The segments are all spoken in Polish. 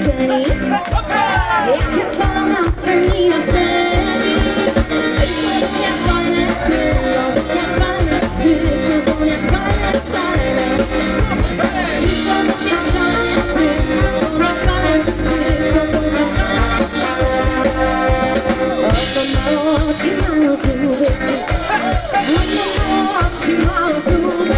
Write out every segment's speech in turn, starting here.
sceni, jak ja spałam na sceni, na sceni. Wyszło do mnie szalene, wyszło do mnie szalene, wyszło do mnie szalene, szalene. Wyszło do mnie szalene, wyszło do mnie szalene, wyszło do mnie szalene, szalene. Oto noci mają zuby, oto noci mają zuby.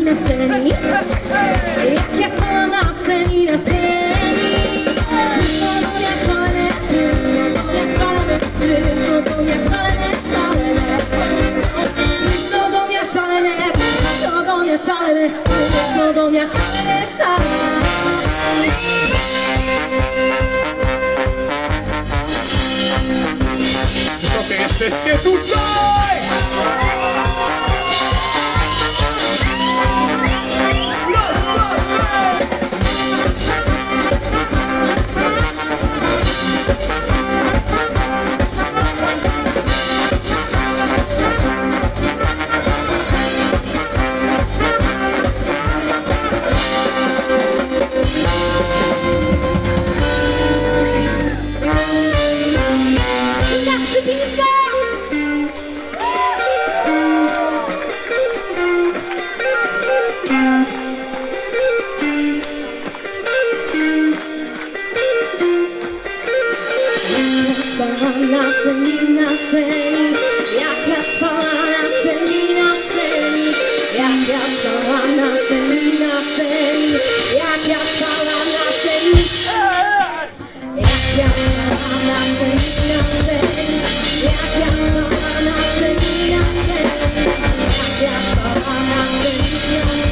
Na sceni, jak ja spałam na sceni, na sceni. Wyszło do mnie szalene, wyszło do mnie szalene, wyszło do mnie szalene, szalene. Wyszło do mnie szalene, wyszło do mnie szalene, wyszło do mnie szalene, szalene. Wysokie jesteście tutaj! Na sceni, na sceni, jak ja spałam na sceni, na sceni, jak ja spałam na sceni, na sceni, jak ja spałam na sceni, jak ja spałam na sceni, na sceni, jak ja spałam na sceni, na sceni, jak ja spałam na sceni, na sceni,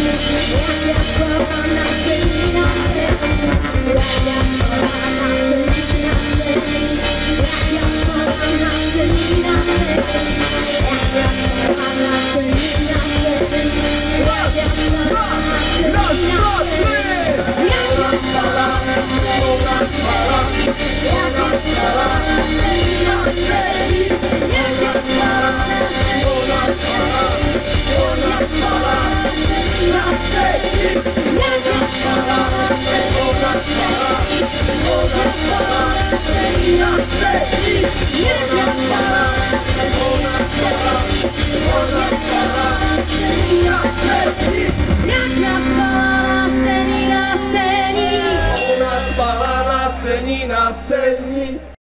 jak ja spałam na sceni, na sceni, jak ja spałam na sceni, na sceni. Na sceni